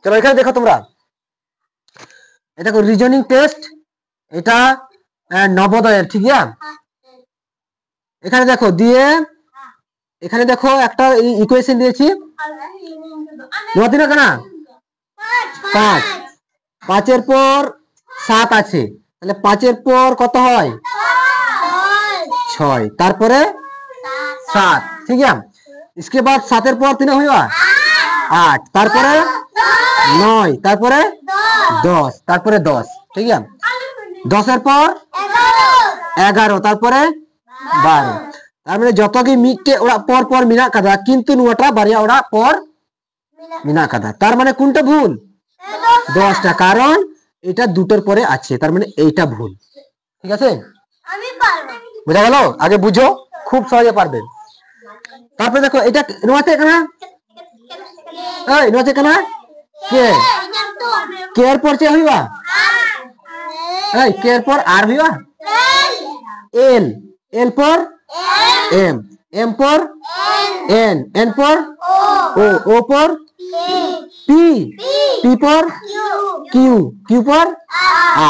চলো এখানে দেখো তোমরা, এটা দেখো রিজনিং টেস্ট, এটা নবোদয়ের, ঠিক আছে। এখানে দেখো দিয়ে, এখানে দেখো একটা ইকুয়েশন দিয়েছি, না 5, 5 এর পর 7 আছে, তাহলে 5 এর পর কত হয় 6, তারপরে 7, ঠিক আছে। इसके बाद 7 এর পর 3 হইবা 8, তারপরে 9, তারপরে 10, তারপরে 10, ঠিক আছে। 10 এর পর 11, তারপরে 12, তার মানে যত কি মিটে ওরা পর পর মিনা কাদা, কিন্তু নোটা বাড়িয়া ওরা পর মিনা কাদা, তার মানে কোনটা ভুল 10টা, কারণ এটা দুটোর পরে আছে, তার মানে এইটা ভুল, ঠিক আছে। বুঝা গেল? আগে বুঝো, খুব সহজে পারবে। তারপরে দেখো এটা নোয়াতে কানা, এই নোয়াতে কানা কে, কে এর পর চে হইবা, এই কে এর পর আর হইবা এল, এল পর এম, এম পর এন, এন পর ও, ও পর পি, পি পর কিউ, কিউ পর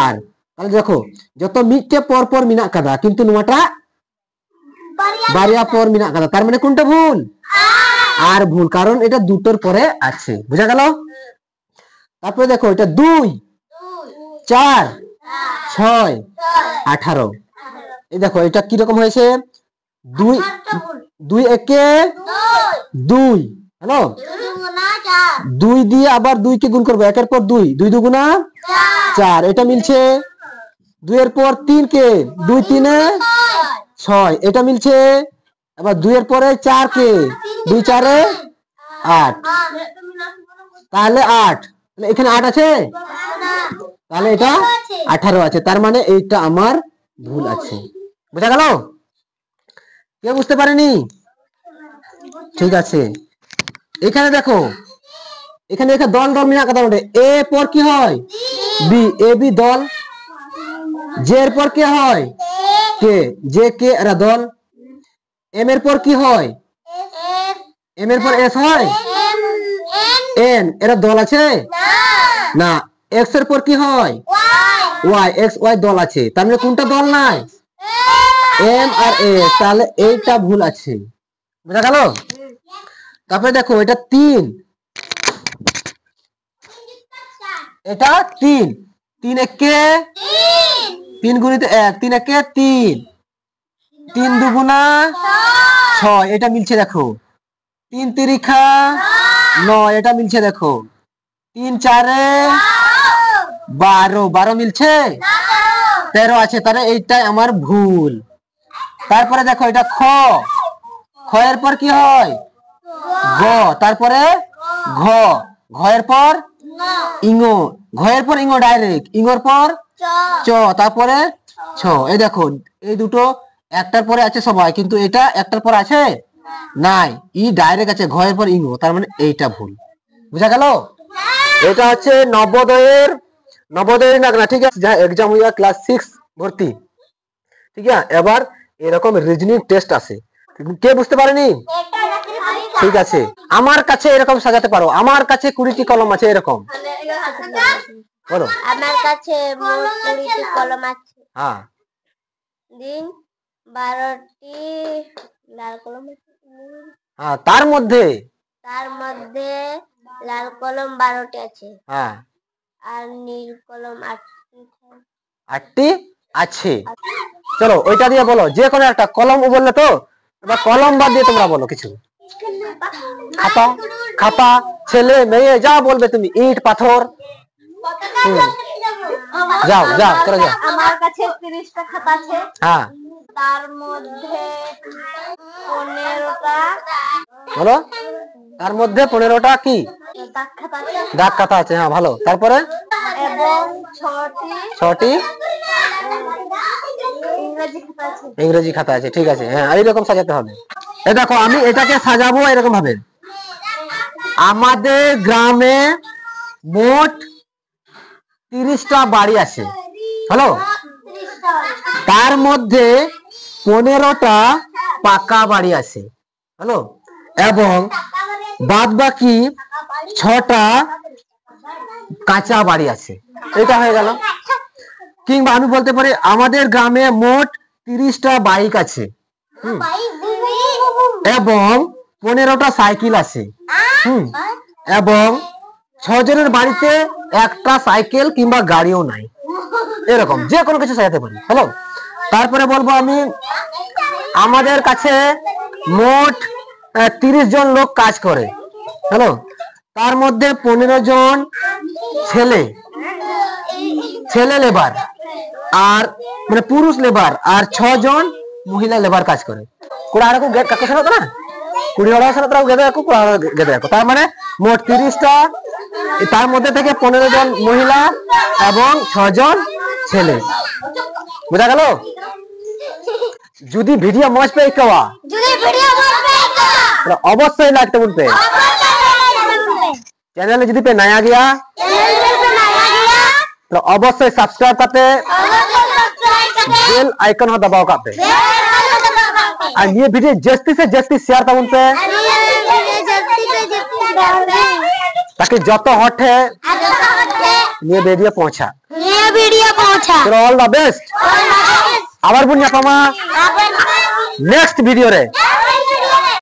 আর। তাহলে দেখো যত মিটে পর পর মিনা কাদা, কিন্তু নোয়াটা বারিয়া পর মিনা কাদা, তার মানে কোনটা ভুল আর ভুল, কারণ এটা দুটোর পরে আছে। বুঝা গেল? তারপরে দেখো এটা 2, 4, 6, 18, এই দেখো এটা কি রকম হয়েছে, 2, 2 একে 2, হ্যালো 2 দিয়ে আবার 2 কে গুণ করবো, একের পর 2, 2 দুগুণা 4, এটা মিলছে। 2 এর পর 3 কে 2 3 6, এটা মিলছে। আবার 2 এর পরে 4 কে 2 4 8, তাহলে 8, তাহলে এখানে 8 আছে, তাহলে এটা 18 আছে, তার মানে এইটা আমার ভুল আছে। বুঝা গেল? কেউ বুঝতে পারেনি? ঠিক আছে। এখানে দেখো, এখানে দল দল মিনা কথা বলে, এ পর কি হয় বি, এ বি দল, জে এর পর কি হয় কে, জে কে এরা দল, এম এর পর কি হয় এম এর পর এস হয়, এন এরা দল আছে না, এক্স এর পর কি হয় ওয়াই, এক্স ওয়াই দল আছে, তার মানে কোনটা দল নাই এম আর এস, তাহলে এইটা ভুল আছে। বুঝা গেল? তারপরে দেখো এটা 3, এটা 3, 3 একে 3 গুণিত 1, 3 একে 3, 3 দুগুণা 6, এটা মিলছে দেখো। 3 তিরিখা 9, এটা মিলছে দেখো। 3 4 12, 12 মিলছে 13 আছে, তাহলে এইটাই আমার ভুল। তারপরে দেখো এটা খ, খ এর পর কি হয় গ, তারপরে ঘ, ঘ এর পর ইঙো, ঘ এর পর ইঙো ডাইরেক্ট, ইঙোর পর চ, তারপরে ছ। এই দেখো এই দুটো একটার পরে আছে সবাই, কিন্তু এটা একটার পর আছে নাই, ই ডাইরেক্ট আছে ঘ এর পর ইঙো, তার মানে এইটা ভুল। বুঝা গেল? এটা হচ্ছে নবোদয়ের, নবোদয়ের না, ঠিক আছে, যা এক্সাম হইয়া ক্লাস 6 ভর্তি, ঠিক আছে। এবার এরকম রিজনিং টেস্ট আছে, কে বুঝতে পারেনি? ঠিক আছে, আমার কাছে এরকম সাজাতে পারো, আমার কাছে 20টি কলম আছে এরকম, বলো। আমার কাছে মোট 20টি কলম আছে। হ্যাঁ, দিন 12টি লাল কলম আছে। হ্যাঁ, তার মধ্যে লাল কলম 12টি আছে। হ্যাঁ, আর নীল কলম 8টি আছে। চলো ওইটা দিয়ে বলো, যে কোনো একটা কলম বললে তো, এবার কলম বাদ দিয়ে তোমরা বলো কিছু, খাতা, খাতা, ছেলে মেয়ে যা বলবে তুমি, ইট পাথর, যাও যাও চলো যাও। আমার কাছে 30টা খাতা আছে। হ্যাঁ, তার মধ্যে 15টা বলো, তার মধ্যে 15টা কি দাগ খাতা আছে। হ্যাঁ, ভালো। তারপরে এবং 6টি ইংরেজি খাতা আছে, ঠিক আছে। হ্যাঁ, এইরকম সাজাতে হবে। এই দেখো আমি এটাকে সাজাবো এরকম ভাবে, আমাদের গ্রামে মোট 30টা বাড়ি আছে, হ্যালো, তার মধ্যে 15টা পাকা বাড়ি আছে, হ্যালো, এবং বাদ বাকি 6টা কাঁচা বাড়ি আছে, এটা হয়ে গেল। কিংবা আমি বলতে পারি আমাদের গ্রামে মোট 30টা বাইক আছে এবং 15টা সাইকেল আছে এবং 6 জনের বাড়িতে একটা সাইকেল কিংবা গাড়িও নাই, এরকম যে কোনো কিছু সাজাতে পারি। হ্যালো, তারপরে বলবো আমি আমাদের কাছে মোট 30 জন লোক কাজ করে। হ্যালো, তার মধ্যে 15 জন ছেলে লেবার আর মানে পুরুষ লেবার আর 6 জন মহিলা লেবার কাজ করে। কুড়ি আড়াকু কাকু শোনো না, 20 আড়াই শোনো তারা গেদে রাখো, 20 আড়াই গেদে রাখো, তার মানে মোট 30টা, তার মধ্যে থেকে 15 জন মহিলা এবং 6 জন ছেলে। বুঝা গেল? যদি ভিডিও মজ पे कवा तो अवश्य लाइक तो बोलते चैनल में यदि पे नया गया तो अवश्य सब्सक्राइब करते, बेल आइकन हो दबाओ करते, और ये वीडियो जल्दी से जल्दी शेयर कर उनपे ताकि जो हॉट है ये वीडियो पहुंचा। चलो ऑल द बेस्ट, आवर बुनिया पामा नेक्स्ट वीडियो रे।